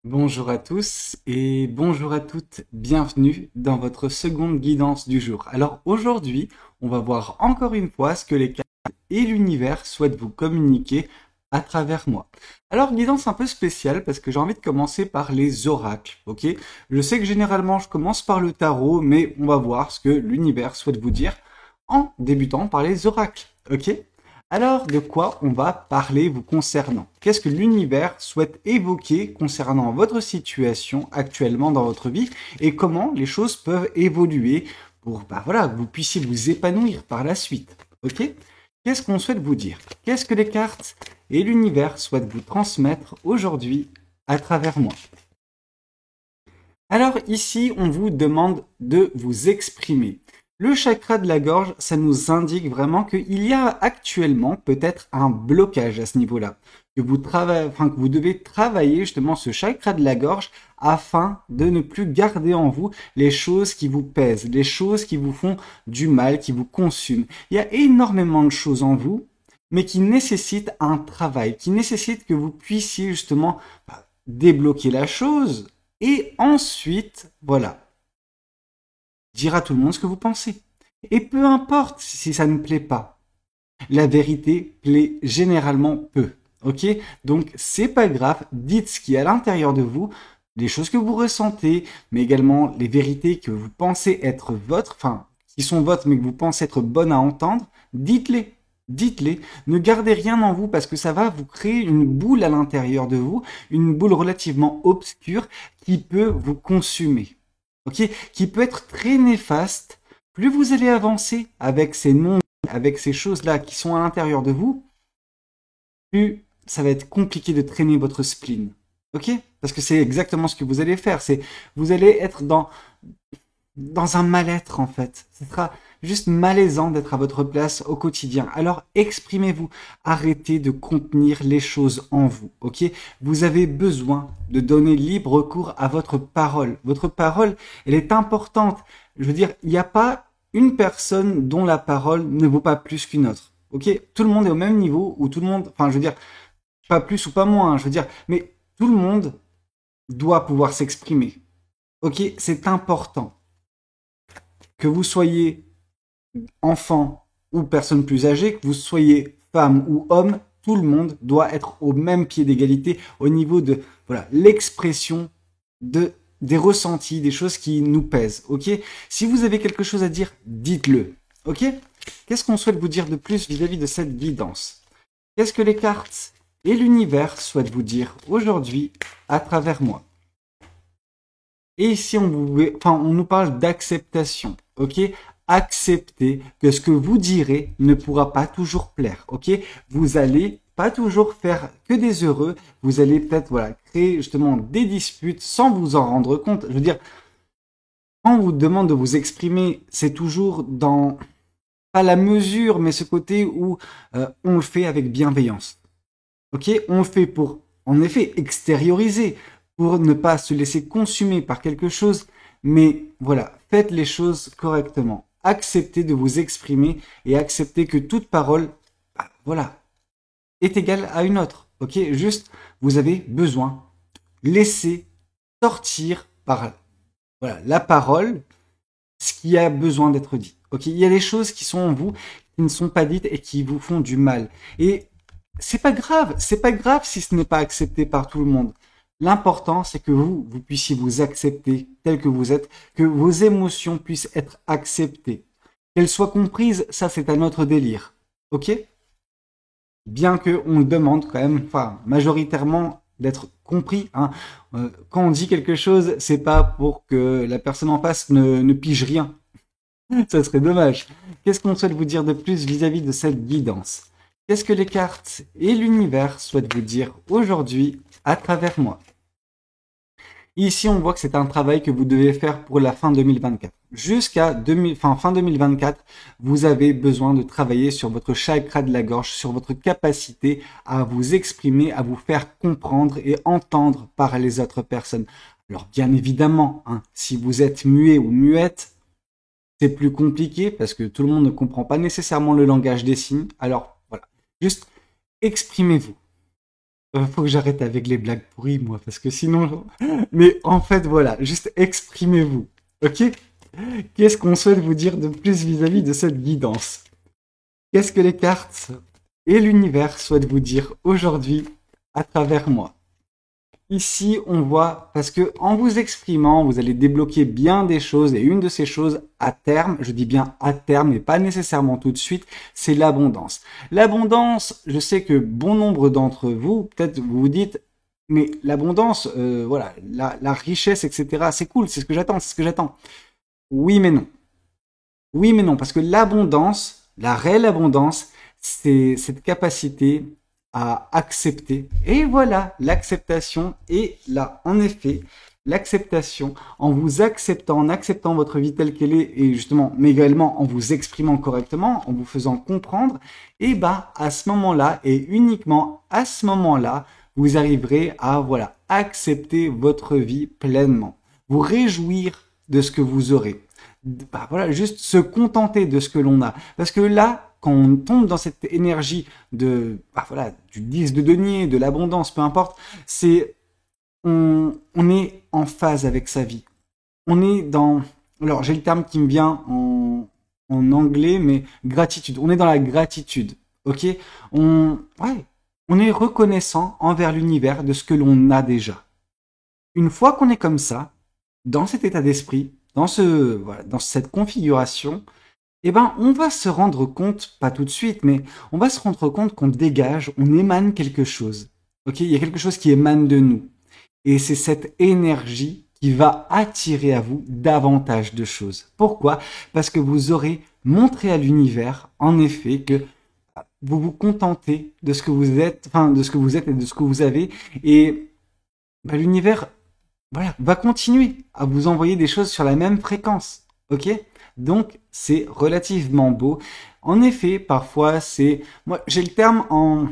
Bonjour à tous et bonjour à toutes, bienvenue dans votre seconde guidance du jour. Alors aujourd'hui, on va voir encore une fois ce que les cartes et l'univers souhaitent vous communiquer à travers moi. Alors guidance un peu spéciale parce que j'ai envie de commencer par les oracles, ok? Je sais que généralement je commence par le tarot, mais on va voir ce que l'univers souhaite vous dire en débutant par les oracles, ok? Alors, de quoi on va parler vous concernant? Qu'est-ce que l'univers souhaite évoquer concernant votre situation actuellement dans votre vie et comment les choses peuvent évoluer pour voilà, que vous puissiez vous épanouir par la suite? Ok? Qu'est-ce qu'on souhaite vous dire? Qu'est-ce que les cartes et l'univers souhaitent vous transmettre aujourd'hui à travers moi? Alors ici, on vous demande de vous exprimer. Le chakra de la gorge, ça nous indique vraiment qu'il y a actuellement peut-être un blocage à ce niveau-là. Que vous devez travailler justement ce chakra de la gorge afin de ne plus garder en vous les choses qui vous pèsent, les choses qui vous font du mal, qui vous consument. Il y a énormément de choses en vous, mais qui nécessitent un travail, qui nécessitent que vous puissiez justement débloquer la chose et ensuite, voilà, dire à tout le monde ce que vous pensez. Et peu importe si ça ne plaît pas, la vérité plaît généralement peu. Ok? Donc c'est pas grave, dites ce qui est à l'intérieur de vous, les choses que vous ressentez, mais également les vérités que vous pensez être votre, enfin, qui sont votre mais que vous pensez être bonnes à entendre, dites-les. Dites-les, ne gardez rien en vous parce que ça va vous créer une boule à l'intérieur de vous, une boule relativement obscure qui peut vous consumer. Ok? Qui peut être très néfaste. Plus vous allez avancer avec ces noms, avec ces choses-là qui sont à l'intérieur de vous, plus ça va être compliqué de traîner votre spleen. Ok? Parce que c'est exactement ce que vous allez faire. C'est, vous allez être dans un mal-être en fait. Ce sera juste malaisant d'être à votre place au quotidien. Alors exprimez-vous. Arrêtez de contenir les choses en vous. Ok? Vous avez besoin de donner libre cours à votre parole. Votre parole, elle est importante. Je veux dire, il n'y a pas une personne dont la parole ne vaut pas plus qu'une autre. Ok? Tout le monde est au même niveau ou tout le monde, enfin, je veux dire, pas plus ou pas moins. Je veux dire, mais tout le monde doit pouvoir s'exprimer. Ok? C'est important que vous soyez enfant ou personne plus âgée, que vous soyez femme ou homme, tout le monde doit être au même pied d'égalité au niveau de voilà l'expression de des ressentis, des choses qui nous pèsent. Ok? Si vous avez quelque chose à dire, dites-le. Ok? Qu'est-ce qu'on souhaite vous dire de plus vis-à-vis de cette guidance? Qu'est-ce que les cartes et l'univers souhaitent vous dire aujourd'hui à travers moi? Et ici, on nous parle d'acceptation, ok? Acceptez que ce que vous direz ne pourra pas toujours plaire, ok? Vous allez pas toujours faire que des heureux, vous allez peut-être, voilà, créer justement des disputes sans vous en rendre compte. Je veux dire, quand on vous demande de vous exprimer, c'est toujours dans, pas la mesure, mais ce côté où on le fait avec bienveillance. Ok, on le fait pour, en effet, extérioriser, pour ne pas se laisser consumer par quelque chose, mais voilà, faites les choses correctement. Acceptez de vous exprimer et acceptez que toute parole, voilà, est égale à une autre. Ok, juste, vous avez besoin, laisser sortir par voilà, la parole ce qui a besoin d'être dit. Ok, il y a des choses qui sont en vous qui ne sont pas dites et qui vous font du mal. Et c'est pas grave si ce n'est pas accepté par tout le monde. L'important, c'est que vous puissiez vous accepter tel que vous êtes, que vos émotions puissent être acceptées. Qu'elles soient comprises, ça c'est un autre délire. Ok? Bien que on demande quand même, enfin, majoritairement d'être compris. Hein. Quand on dit quelque chose, c'est pas pour que la personne en face ne pige rien. Ça serait dommage. Qu'est-ce qu'on souhaite vous dire de plus vis-à-vis de cette guidance? Qu'est-ce que les cartes et l'univers souhaitent vous dire aujourd'hui à travers moi? Ici, on voit que c'est un travail que vous devez faire pour la fin 2024. Jusqu'à fin 2024, vous avez besoin de travailler sur votre chakra de la gorge, sur votre capacité à vous exprimer, à vous faire comprendre et entendre par les autres personnes. Alors, bien évidemment, hein, si vous êtes muet ou muette, c'est plus compliqué parce que tout le monde ne comprend pas nécessairement le langage des signes. Alors, voilà. Juste exprimez-vous. Faut que j'arrête avec les blagues pourries, moi, parce que sinon... Mais en fait, voilà, juste exprimez-vous, ok? Qu'est-ce qu'on souhaite vous dire de plus vis-à-vis de cette guidance? Qu'est-ce que les cartes et l'univers souhaitent vous dire aujourd'hui à travers moi? Ici, on voit, parce que en vous exprimant, vous allez débloquer bien des choses, et une de ces choses, à terme, je dis bien à terme, et pas nécessairement tout de suite, c'est l'abondance. L'abondance, je sais que bon nombre d'entre vous, peut-être vous vous dites, mais l'abondance, voilà, la richesse, etc., c'est cool, c'est ce que j'attends, c'est ce que j'attends. Oui, mais non. Oui, mais non, parce que l'abondance, la réelle abondance, c'est cette capacité à accepter. Et voilà, l'acceptation est là. En effet, l'acceptation, en vous acceptant, en acceptant votre vie telle qu'elle est, et justement, mais également en vous exprimant correctement, en vous faisant comprendre, et bah, à ce moment-là, et uniquement à ce moment-là, vous arriverez à, voilà, accepter votre vie pleinement. Vous réjouir de ce que vous aurez, bah voilà, juste se contenter de ce que l'on a. Parce que là, quand on tombe dans cette énergie de, bah voilà, du 10 de denier, de l'abondance, peu importe, c'est, on est en phase avec sa vie. On est dans, alors j'ai le terme qui me vient en anglais, mais gratitude. On est dans la gratitude, ok? Ouais, on est reconnaissant envers l'univers de ce que l'on a déjà. Une fois qu'on est comme ça, dans cet état d'esprit, voilà, dans cette configuration, eh ben, on va se rendre compte, pas tout de suite, mais on va se rendre compte qu'on dégage, on émane quelque chose. Ok, il y a quelque chose qui émane de nous. Et c'est cette énergie qui va attirer à vous davantage de choses. Pourquoi? Parce que vous aurez montré à l'univers, en effet, que vous vous contentez de ce que vous êtes, enfin, de ce que vous êtes et de ce que vous avez. Et bah, l'univers, voilà, va continuer à vous envoyer des choses sur la même fréquence. Ok? Donc, c'est relativement beau. En effet, parfois, moi, j'ai le terme en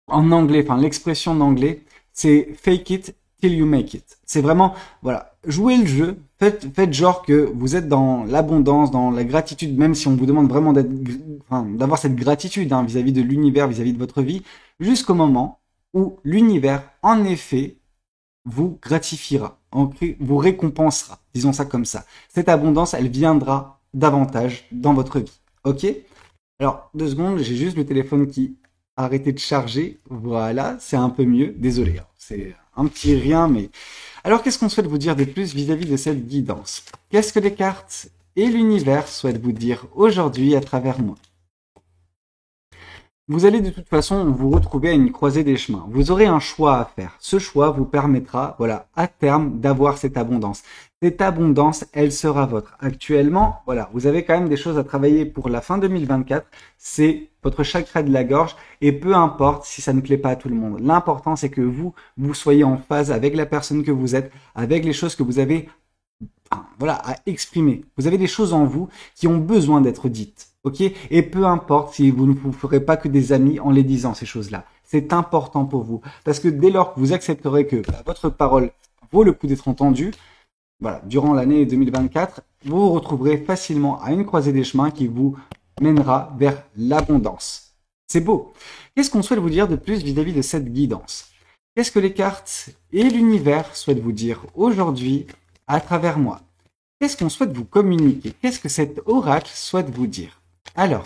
anglais, enfin, l'expression en anglais, c'est fake it till you make it. C'est vraiment, voilà, jouez le jeu, faites genre que vous êtes dans l'abondance, dans la gratitude, même si on vous demande vraiment enfin, d'avoir cette gratitude hein, vis-à-vis de l'univers, vis-à-vis de votre vie, jusqu'au moment où l'univers, en effet, vous gratifiera, vous récompensera, disons ça comme ça. Cette abondance, elle viendra davantage dans votre vie. Ok? Alors, 2 secondes, j'ai juste le téléphone qui a arrêté de charger. Voilà, c'est un peu mieux. Désolé, hein, c'est un petit rien, mais... Alors, qu'est-ce qu'on souhaite vous dire de plus vis-à-vis de cette guidance? Qu'est-ce que les cartes et l'univers souhaitent vous dire aujourd'hui à travers moi? Vous allez de toute façon vous retrouver à une croisée des chemins. Vous aurez un choix à faire. Ce choix vous permettra, voilà, à terme, d'avoir cette abondance. Cette abondance, elle sera vôtre. Actuellement, voilà, vous avez quand même des choses à travailler pour la fin 2024. C'est votre chakra de la gorge et peu importe si ça ne plaît pas à tout le monde. L'important, c'est que vous soyez en phase avec la personne que vous êtes, avec les choses que vous avez voilà, à exprimer. Vous avez des choses en vous qui ont besoin d'être dites. Ok? Et peu importe si vous ne vous ferez pas que des amis en les disant ces choses-là. C'est important pour vous. Parce que dès lors que vous accepterez que votre parole vaut le coup d'être entendue, voilà, durant l'année 2024, vous vous retrouverez facilement à une croisée des chemins qui vous mènera vers l'abondance. C'est beau. Qu'est-ce qu'on souhaite vous dire de plus vis-à-vis de cette guidance? Qu'est-ce que les cartes et l'univers souhaitent vous dire aujourd'hui à travers moi? Qu'est-ce qu'on souhaite vous communiquer? Qu'est-ce que cet oracle souhaite vous dire? Alors,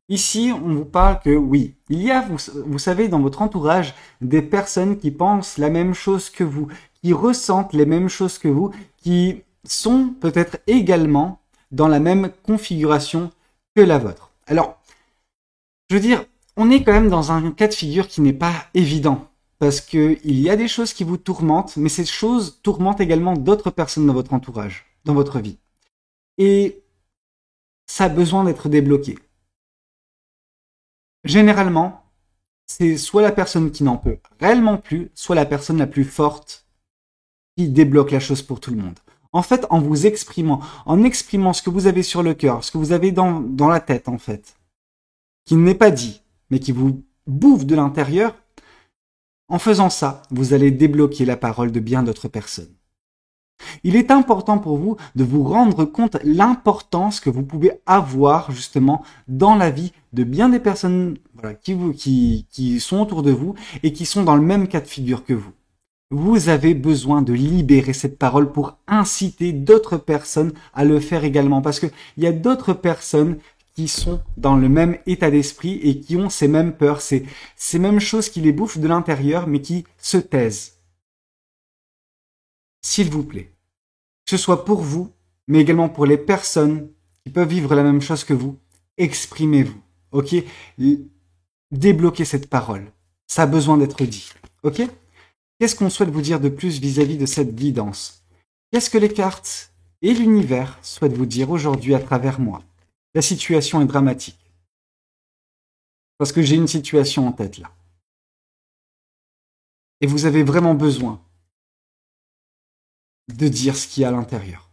ici, on vous parle que oui, il y a, vous savez, dans votre entourage, des personnes qui pensent la même chose que vous, qui ressentent les mêmes choses que vous, qui sont peut-être également dans la même configuration que la vôtre. Alors, je veux dire, on est quand même dans un cas de figure qui n'est pas évident. Parce que il y a des choses qui vous tourmentent, mais ces choses tourmentent également d'autres personnes dans votre entourage, dans votre vie. Et ça a besoin d'être débloqué. Généralement, c'est soit la personne qui n'en peut réellement plus, soit la personne la plus forte qui débloque la chose pour tout le monde. En fait, en exprimant ce que vous avez sur le cœur, ce que vous avez dans la tête, en fait, qui n'est pas dit, mais qui vous bouffe de l'intérieur, en faisant ça, vous allez débloquer la parole de bien d'autres personnes. Il est important pour vous de vous rendre compte l'importance que vous pouvez avoir justement dans la vie de bien des personnes voilà, qui sont autour de vous et qui sont dans le même cas de figure que vous. Vous avez besoin de libérer cette parole pour inciter d'autres personnes à le faire également. Parce qu'il y a d'autres personnes qui sont dans le même état d'esprit et qui ont ces mêmes peurs, ces mêmes choses qui les bouffent de l'intérieur mais qui se taisent. S'il vous plaît, que ce soit pour vous, mais également pour les personnes qui peuvent vivre la même chose que vous, exprimez-vous, ok? Débloquez cette parole. Ça a besoin d'être dit, ok? Qu'est-ce qu'on souhaite vous dire de plus vis-à-vis de cette guidance? Qu'est-ce que les cartes et l'univers souhaitent vous dire aujourd'hui à travers moi? La situation est dramatique. Parce que j'ai une situation en tête là. Et vous avez vraiment besoin de dire ce qu'il y a à l'intérieur.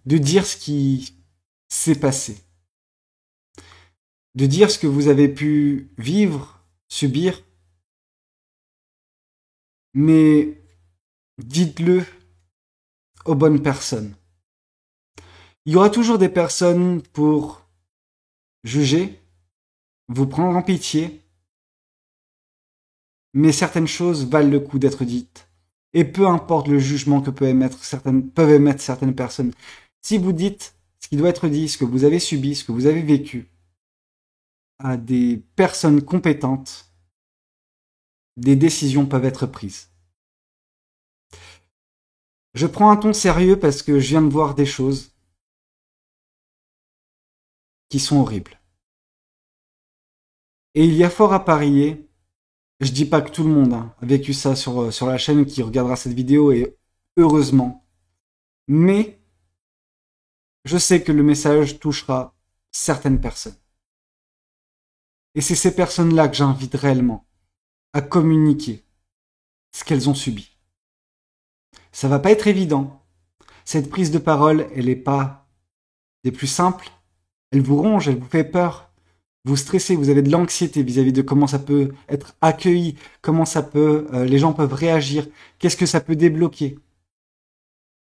De dire ce qui s'est passé. De dire ce que vous avez pu vivre, subir. Mais dites-le aux bonnes personnes. Il y aura toujours des personnes pour juger, vous prendre en pitié, mais certaines choses valent le coup d'être dites. Et peu importe le jugement que peuvent émettre certaines personnes, si vous dites ce qui doit être dit, ce que vous avez subi, ce que vous avez vécu, à des personnes compétentes, des décisions peuvent être prises. Je prends un ton sérieux parce que je viens de voir des choses qui sont horribles. Et il y a fort à parier, je dis pas que tout le monde a vécu ça sur la chaîne qui regardera cette vidéo, et heureusement, mais je sais que le message touchera certaines personnes. Et c'est ces personnes-là que j'invite réellement à communiquer ce qu'elles ont subi. Ça va pas être évident. Cette prise de parole, elle est pas des plus simples. Elle vous ronge, elle vous fait peur. Vous stressez, vous avez de l'anxiété vis-à-vis de comment ça peut être accueilli, comment ça peut, les gens peuvent réagir, qu'est-ce que ça peut débloquer.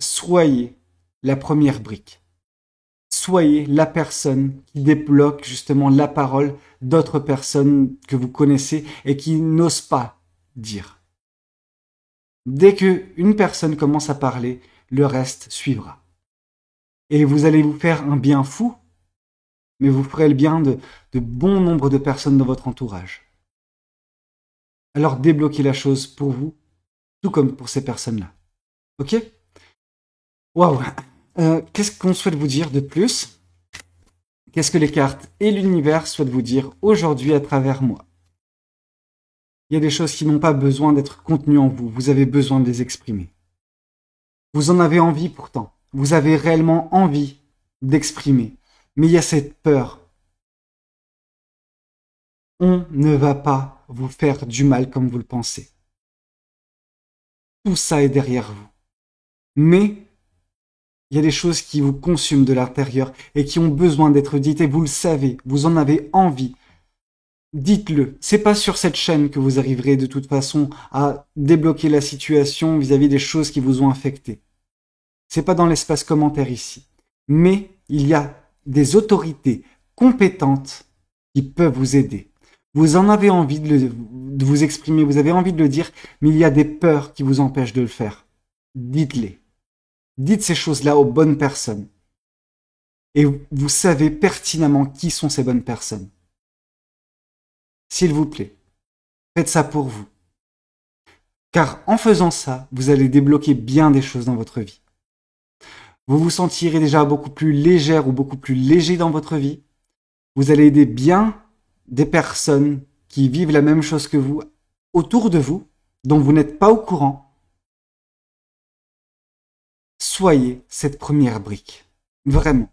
Soyez la première brique. Soyez la personne qui débloque justement la parole d'autres personnes que vous connaissez et qui n'osent pas dire. Dès qu'une personne commence à parler, le reste suivra. Et vous allez vous faire un bien fou, mais vous ferez le bien de bon nombre de personnes dans votre entourage. Alors débloquez la chose pour vous, tout comme pour ces personnes-là. Ok? Waouh! Qu'est-ce qu'on souhaite vous dire de plus? Qu'est-ce que les cartes et l'univers souhaitent vous dire aujourd'hui à travers moi? Il y a des choses qui n'ont pas besoin d'être contenues en vous, vous avez besoin de les exprimer. Vous en avez envie pourtant, vous avez réellement envie d'exprimer, mais il y a cette peur. On ne va pas vous faire du mal comme vous le pensez. Tout ça est derrière vous. Mais il y a des choses qui vous consument de l'intérieur et qui ont besoin d'être dites et vous le savez, vous en avez envie. Dites-le. C'est pas sur cette chaîne que vous arriverez de toute façon à débloquer la situation vis-à-vis des choses qui vous ont affecté. C'est pas dans l'espace commentaire ici. Mais il y a des autorités compétentes qui peuvent vous aider. Vous en avez envie de vous exprimer, vous avez envie de le dire, mais il y a des peurs qui vous empêchent de le faire. Dites-les. Dites ces choses-là aux bonnes personnes. Et vous savez pertinemment qui sont ces bonnes personnes. S'il vous plaît, faites ça pour vous. Car en faisant ça, vous allez débloquer bien des choses dans votre vie. Vous vous sentirez déjà beaucoup plus légère ou beaucoup plus léger dans votre vie. Vous allez aider bien des personnes qui vivent la même chose que vous autour de vous, dont vous n'êtes pas au courant. Soyez cette première brique. Vraiment.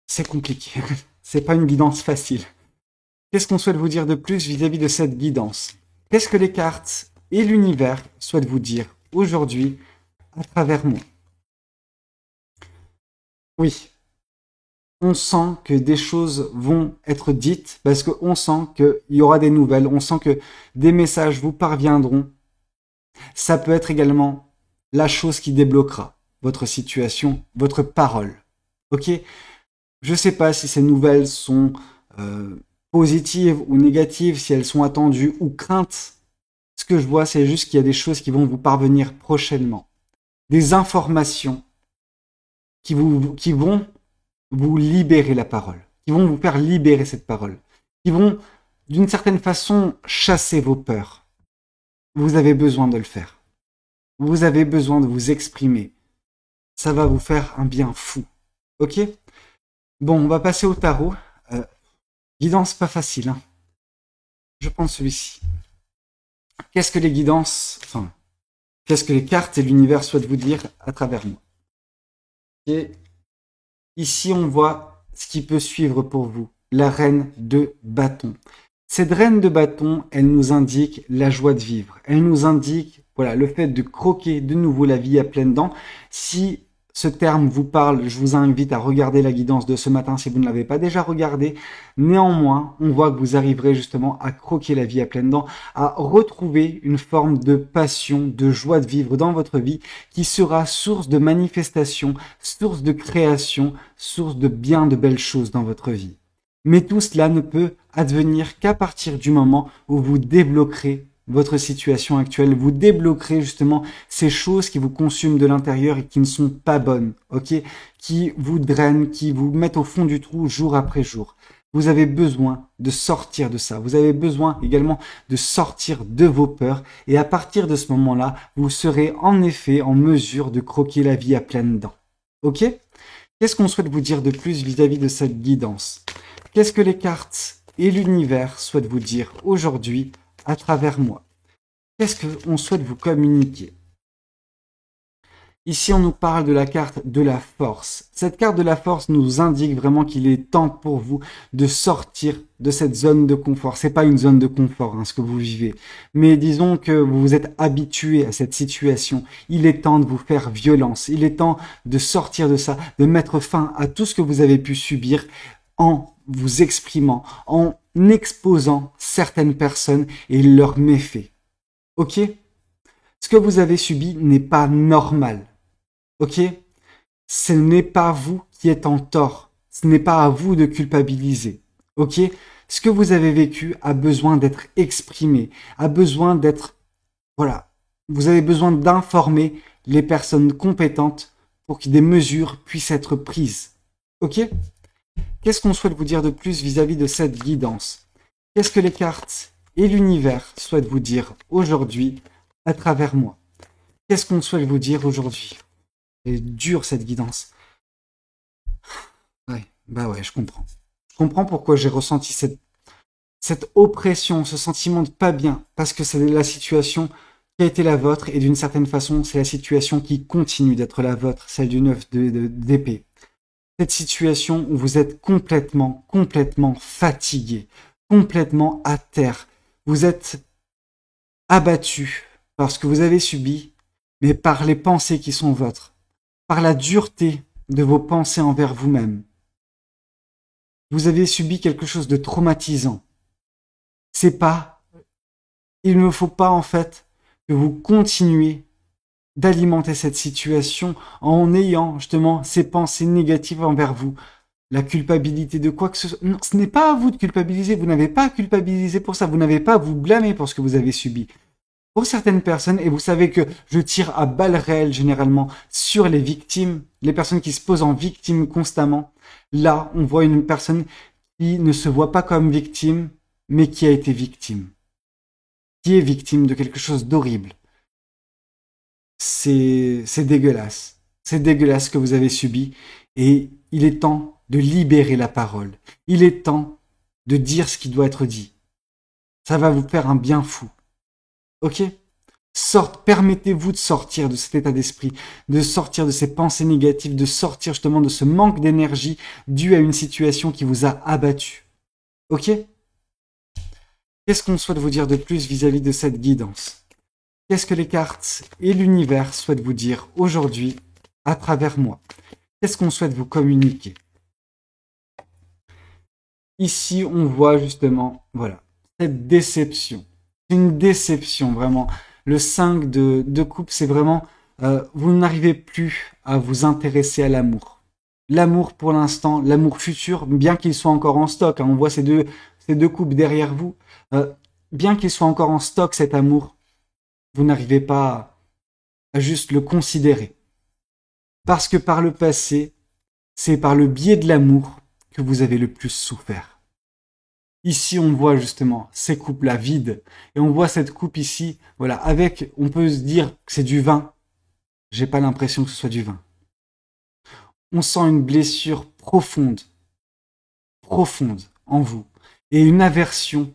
C'est compliqué. C'est pas une guidance facile. Qu'est-ce qu'on souhaite vous dire de plus vis-à-vis de cette guidance? Qu'est-ce que les cartes et l'univers souhaitent vous dire aujourd'hui à travers moi? Oui. On sent que des choses vont être dites parce qu'on sent qu'il y aura des nouvelles, on sent que des messages vous parviendront. Ça peut être également la chose qui débloquera votre situation, votre parole. Ok? Je sais pas si ces nouvelles sont positives ou négatives, si elles sont attendues ou craintes. Ce que je vois, c'est juste qu'il y a des choses qui vont vous parvenir prochainement. Des informations qui vont vous libérer la parole, qui vont vous faire libérer cette parole, qui vont, d'une certaine façon, chasser vos peurs. Vous avez besoin de le faire. Vous avez besoin de vous exprimer. Ça va vous faire un bien fou. Ok? Bon, on va passer au tarot. Guidance pas facile, hein. Je prends celui-ci. Qu'est-ce que les guidances, enfin, qu'est-ce que les cartes et l'univers souhaitent vous dire à travers moi? Et ici, on voit ce qui peut suivre pour vous. La reine de bâton. Cette reine de bâton, elle nous indique la joie de vivre. Elle nous indique, voilà, le fait de croquer de nouveau la vie à pleines dents. Si ce terme vous parle, je vous invite à regarder la guidance de ce matin si vous ne l'avez pas déjà regardée. Néanmoins, on voit que vous arriverez justement à croquer la vie à pleines dents, à retrouver une forme de passion, de joie de vivre dans votre vie qui sera source de manifestation, source de création, source de bien de belles choses dans votre vie. Mais tout cela ne peut advenir qu'à partir du moment où vous débloquerez votre situation actuelle, vous débloquerez justement ces choses qui vous consument de l'intérieur et qui ne sont pas bonnes, ok? Qui vous drainent, qui vous mettent au fond du trou jour après jour. Vous avez besoin de sortir de ça. Vous avez besoin également de sortir de vos peurs. Et à partir de ce moment-là, vous serez en effet en mesure de croquer la vie à pleines dents. Ok? Qu'est-ce qu'on souhaite vous dire de plus vis-à-vis de cette guidance? Qu'est-ce que les cartes et l'univers souhaitent vous dire aujourd'hui à travers moi? Qu'est-ce qu'on souhaite vous communiquer? Ici, on nous parle de la carte de la force. Cette carte de la force nous indique vraiment qu'il est temps pour vous de sortir de cette zone de confort. C'est pas une zone de confort, hein, ce que vous vivez. Mais disons que vous vous êtes habitué à cette situation. Il est temps de vous faire violence. Il est temps de sortir de ça, de mettre fin à tout ce que vous avez pu subir en vous exprimant, en exposant certaines personnes et leurs méfaits. Ok? Ce que vous avez subi n'est pas normal. Ok? Ce n'est pas vous qui êtes en tort. Ce n'est pas à vous de culpabiliser. Ok? Ce que vous avez vécu a besoin d'être exprimé, a besoin d'être, voilà. Vous avez besoin d'informer les personnes compétentes pour que des mesures puissent être prises. Ok? Qu'est-ce qu'on souhaite vous dire de plus vis-à-vis de cette guidance? Qu'est-ce que les cartes et l'univers souhaitent vous dire aujourd'hui à travers moi? Qu'est-ce qu'on souhaite vous dire aujourd'hui? C'est dur cette guidance. Ouais, bah ouais, je comprends. Je comprends pourquoi j'ai ressenti cette oppression, ce sentiment de pas bien, parce que c'est la situation qui a été la vôtre, et d'une certaine façon, c'est la situation qui continue d'être la vôtre, celle du 9 d'épée. Cette situation où vous êtes complètement fatigué, complètement à terre. Vous êtes abattu par ce que vous avez subi, mais par les pensées qui sont vôtres, par la dureté de vos pensées envers vous-même. Vous avez subi quelque chose de traumatisant. Il ne faut pas en fait que vous continuiez d'alimenter cette situation en ayant justement ces pensées négatives envers vous. La culpabilité de quoi que ce soit. Non, ce n'est pas à vous de culpabiliser. Vous n'avez pas à culpabiliser pour ça. Vous n'avez pas à vous blâmer pour ce que vous avez subi. Pour certaines personnes, et vous savez que je tire à balles réelles généralement sur les victimes, les personnes qui se posent en victime constamment, là, on voit une personne qui ne se voit pas comme victime, mais qui a été victime. Qui est victime de quelque chose d'horrible. C'est dégueulasse. C'est dégueulasse ce que vous avez subi. Et il est temps de libérer la parole. Il est temps de dire ce qui doit être dit. Ça va vous faire un bien fou. Ok? Permettez-vous de sortir de cet état d'esprit, de sortir de ces pensées négatives, de sortir justement de ce manque d'énergie dû à une situation qui vous a abattu. Ok? Qu'est-ce qu'on souhaite vous dire de plus vis-à-vis de cette guidance? Qu'est-ce que les cartes et l'univers souhaitent vous dire aujourd'hui à travers moi? Qu'est-ce qu'on souhaite vous communiquer? Ici, on voit justement, voilà, cette déception. C'est une déception, vraiment. Le 5 de coupe, c'est vraiment vous n'arrivez plus à vous intéresser à l'amour. L'amour pour l'instant, l'amour futur, bien qu'il soit encore en stock, hein, on voit ces deux coupes derrière vous, bien qu'il soit encore en stock cet amour, vous n'arrivez pas à juste le considérer. Parce que par le passé, c'est par le biais de l'amour que vous avez le plus souffert. Ici, on voit justement ces coupes-là vides, et on voit cette coupe ici, voilà, avec, on peut se dire que c'est du vin. J'ai pas l'impression que ce soit du vin. On sent une blessure profonde en vous, et une aversion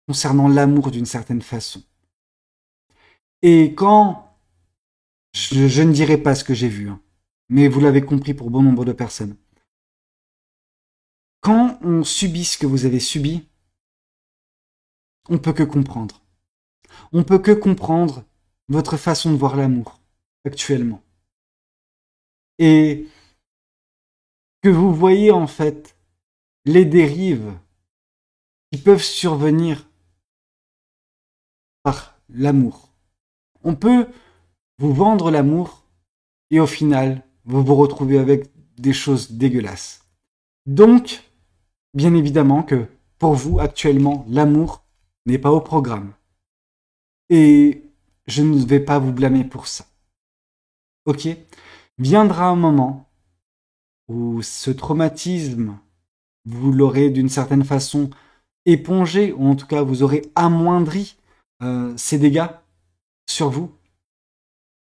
concernant l'amour d'une certaine façon. Et quand, je ne dirai pas ce que j'ai vu, hein, mais vous l'avez compris pour bon nombre de personnes, quand on subit ce que vous avez subi, on peut que comprendre. On peut que comprendre votre façon de voir l'amour actuellement. Et que vous voyez en fait les dérives qui peuvent survenir par l'amour. On peut vous vendre l'amour et au final, vous vous retrouvez avec des choses dégueulasses. Donc, bien évidemment que pour vous actuellement, l'amour n'est pas au programme. Et je ne vais pas vous blâmer pour ça. Ok? Viendra un moment où ce traumatisme, vous l'aurez d'une certaine façon épongé, ou en tout cas vous aurez amoindri ces dégâts sur vous.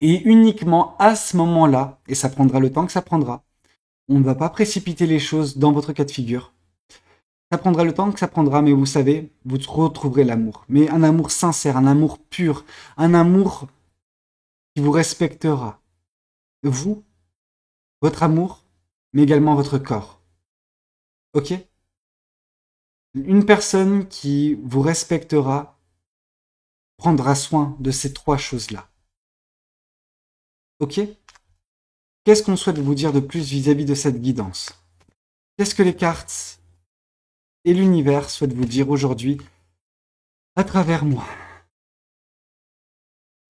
Et uniquement à ce moment-là, et ça prendra le temps que ça prendra, on ne va pas précipiter les choses dans votre cas de figure. Ça prendra le temps que ça prendra, mais vous savez, vous retrouverez l'amour. Mais un amour sincère, un amour pur, un amour qui vous respectera. Vous, votre amour, mais également votre corps. Ok? Une personne qui vous respectera prendra soin de ces trois choses-là. Ok? Qu'est-ce qu'on souhaite vous dire de plus vis-à-vis de cette guidance? Qu'est-ce que les cartes et l'univers souhaitent vous dire aujourd'hui à travers moi?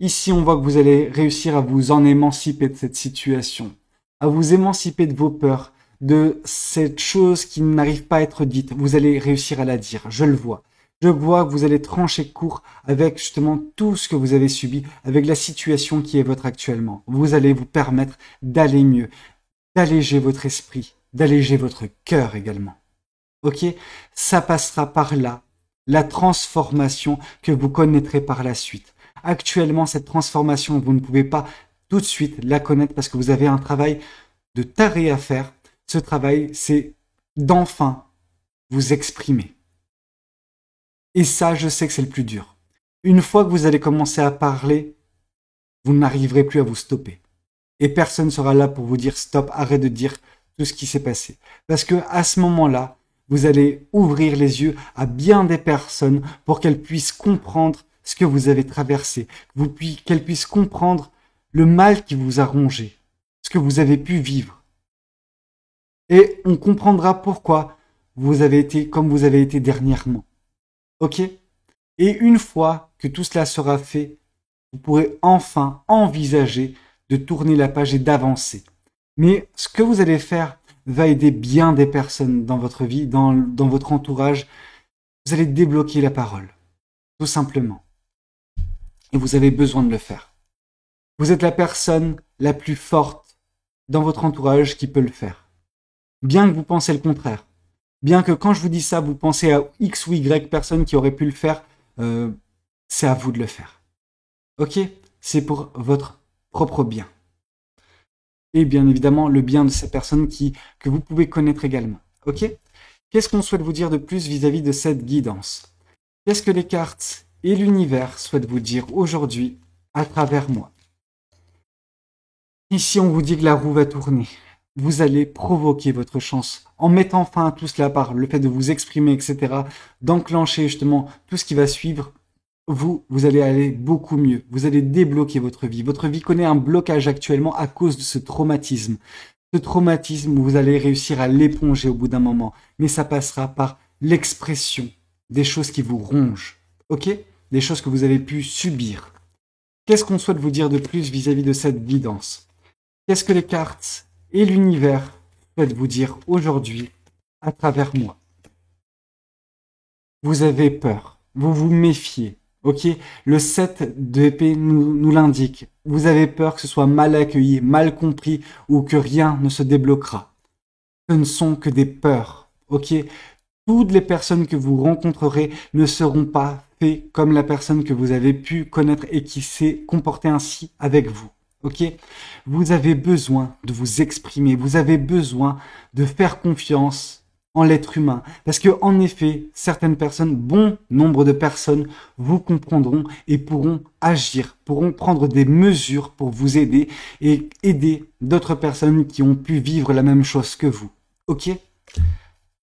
Ici, on voit que vous allez réussir à vous en émanciper de cette situation, à vous émanciper de vos peurs, de cette chose qui n'arrive pas à être dite. Vous allez réussir à la dire, je le vois. Je vois que vous allez trancher court avec justement tout ce que vous avez subi, avec la situation qui est votre actuellement. Vous allez vous permettre d'aller mieux, d'alléger votre esprit, d'alléger votre cœur également. Ok? Ça passera par là, la transformation que vous connaîtrez par la suite. Actuellement, cette transformation, vous ne pouvez pas tout de suite la connaître parce que vous avez un travail de taré à faire. Ce travail, c'est d'enfin vous exprimer. Et ça, je sais que c'est le plus dur. Une fois que vous allez commencer à parler, vous n'arriverez plus à vous stopper. Et personne ne sera là pour vous dire stop, arrête de dire tout ce qui s'est passé. Parce que à ce moment-là, vous allez ouvrir les yeux à bien des personnes pour qu'elles puissent comprendre ce que vous avez traversé, qu'elles puissent comprendre le mal qui vous a rongé, ce que vous avez pu vivre. Et on comprendra pourquoi vous avez été comme vous avez été dernièrement. Ok? Et une fois que tout cela sera fait, vous pourrez enfin envisager de tourner la page et d'avancer. Mais ce que vous allez faire va aider bien des personnes dans votre vie, dans votre entourage. Vous allez débloquer la parole, tout simplement. Et vous avez besoin de le faire. Vous êtes la personne la plus forte dans votre entourage qui peut le faire. Bien que vous pensez le contraire. Bien que quand je vous dis ça, vous pensez à X ou Y personnes qui auraient pu le faire, c'est à vous de le faire. Ok? C'est pour votre propre bien. Et bien évidemment, le bien de ces personnes que vous pouvez connaître également. Ok? Qu'est-ce qu'on souhaite vous dire de plus vis-à-vis de cette guidance? Qu'est-ce que les cartes et l'univers souhaitent vous dire aujourd'hui à travers moi? Ici, on vous dit que la roue va tourner. Vous allez provoquer votre chance en mettant fin à tout cela par le fait de vous exprimer, etc., d'enclencher justement tout ce qui va suivre. Vous allez aller beaucoup mieux. Vous allez débloquer votre vie. Votre vie connaît un blocage actuellement à cause de ce traumatisme. Ce traumatisme, vous allez réussir à l'éponger au bout d'un moment. Mais ça passera par l'expression des choses qui vous rongent. Ok? Des choses que vous avez pu subir. Qu'est-ce qu'on souhaite vous dire de plus vis-à-vis de cette guidance? Qu'est-ce que les cartes et l'univers souhaitent vous dire aujourd'hui à travers moi? Vous avez peur, vous vous méfiez, ok? Le 7 d'épée nous l'indique. Vous avez peur que ce soit mal accueilli, mal compris ou que rien ne se débloquera. Ce ne sont que des peurs, ok? Toutes les personnes que vous rencontrerez ne seront pas faites comme la personne que vous avez pu connaître et qui s'est comportée ainsi avec vous. Ok? Vous avez besoin de vous exprimer, vous avez besoin de faire confiance en l'être humain. Parce que, en effet, certaines personnes, bon nombre de personnes, vous comprendront et pourront agir, pourront prendre des mesures pour vous aider et aider d'autres personnes qui ont pu vivre la même chose que vous. Ok?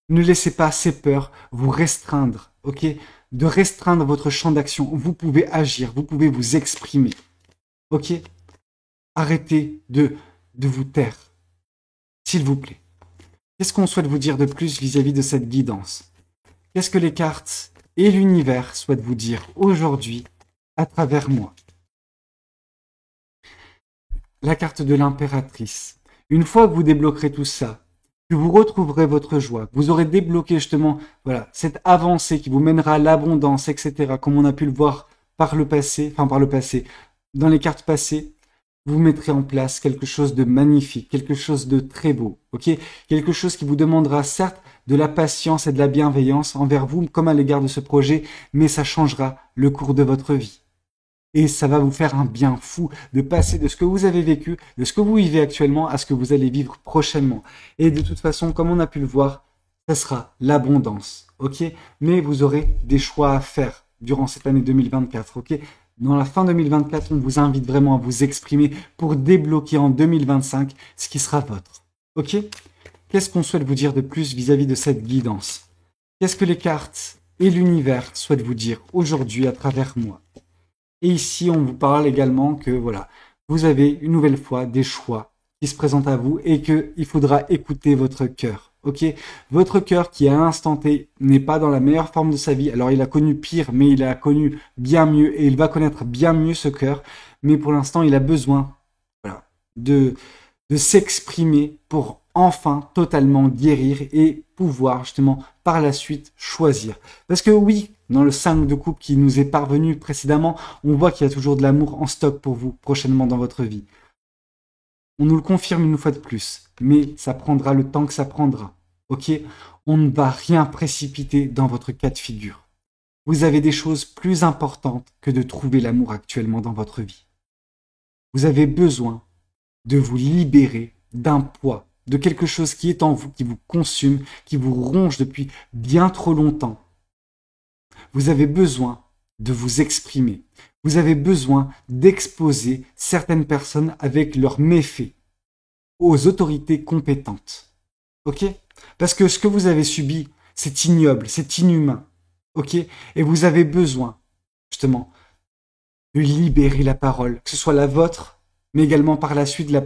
Ne laissez pas ces peurs vous restreindre, ok? De restreindre votre champ d'action. Vous pouvez agir, vous pouvez vous exprimer, ok? Arrêtez de vous taire, s'il vous plaît. Qu'est-ce qu'on souhaite vous dire de plus vis-à-vis de cette guidance? Qu'est-ce que les cartes et l'univers souhaitent vous dire aujourd'hui à travers moi? La carte de l'impératrice. Une fois que vous débloquerez tout ça, que vous retrouverez votre joie, que vous aurez débloqué justement voilà, cette avancée qui vous mènera à l'abondance, etc., comme on a pu le voir par le passé, dans les cartes passées, vous mettrez en place quelque chose de magnifique, quelque chose de très beau, ok? Quelque chose qui vous demandera certes de la patience et de la bienveillance envers vous comme à l'égard de ce projet, mais ça changera le cours de votre vie. Et ça va vous faire un bien fou de passer de ce que vous avez vécu, de ce que vous vivez actuellement à ce que vous allez vivre prochainement. Et de toute façon, comme on a pu le voir, ça sera l'abondance, ok? Mais vous aurez des choix à faire durant cette année 2024, ok? Dans la fin 2024, on vous invite vraiment à vous exprimer pour débloquer en 2025 ce qui sera votre. Ok? Qu'est-ce qu'on souhaite vous dire de plus vis-à-vis de cette guidance? Qu'est-ce que les cartes et l'univers souhaitent vous dire aujourd'hui à travers moi? Et ici, on vous parle également que voilà, vous avez une nouvelle fois des choix qui se présentent à vous et qu'il faudra écouter votre cœur. Ok, votre cœur qui à l'instant T n'est pas dans la meilleure forme de sa vie. Alors il a connu pire, mais il a connu bien mieux et il va connaître bien mieux ce cœur. Mais pour l'instant, il a besoin voilà, de s'exprimer pour enfin totalement guérir et pouvoir justement par la suite choisir. Parce que oui, dans le 5 de coupe qui nous est parvenu précédemment, on voit qu'il y a toujours de l'amour en stock pour vous prochainement dans votre vie. On nous le confirme une fois de plus, mais ça prendra le temps que ça prendra. Ok? On ne va rien précipiter dans votre cas de figure. Vous avez des choses plus importantes que de trouver l'amour actuellement dans votre vie. Vous avez besoin de vous libérer d'un poids, de quelque chose qui est en vous, qui vous consume, qui vous ronge depuis bien trop longtemps. Vous avez besoin de vous exprimer. Vous avez besoin d'exposer certaines personnes avec leurs méfaits aux autorités compétentes. Ok? Parce que ce que vous avez subi, c'est ignoble, c'est inhumain. Ok? Et vous avez besoin, justement, de libérer la parole, que ce soit la vôtre, mais également par la suite la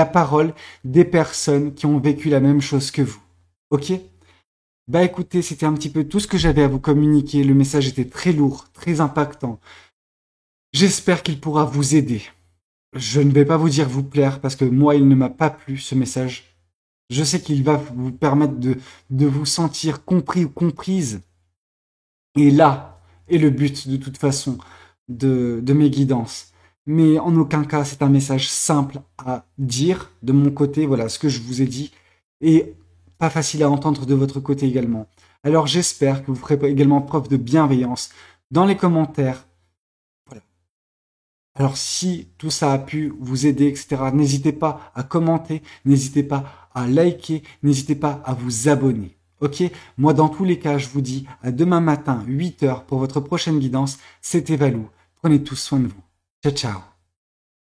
parole des personnes qui ont vécu la même chose que vous. Ok? Bah écoutez, c'était un petit peu tout ce que j'avais à vous communiquer. Le message était très lourd, très impactant. J'espère qu'il pourra vous aider. Je ne vais pas vous dire vous plaire parce que moi, il ne m'a pas plu ce message. Je sais qu'il va vous permettre de vous sentir compris ou comprise. Et là est le but de toute façon de mes guidances. Mais en aucun cas, c'est un message simple à dire de mon côté. Voilà ce que je vous ai dit. Et pas facile à entendre de votre côté également. Alors j'espère que vous ferez également preuve de bienveillance dans les commentaires. Voilà. Alors si tout ça a pu vous aider, etc., n'hésitez pas à commenter, n'hésitez pas à liker, n'hésitez pas à vous abonner. Ok? Moi, dans tous les cas, je vous dis à demain matin, 8h pour votre prochaine guidance. C'était Valou. Prenez tous soin de vous. Ciao, ciao.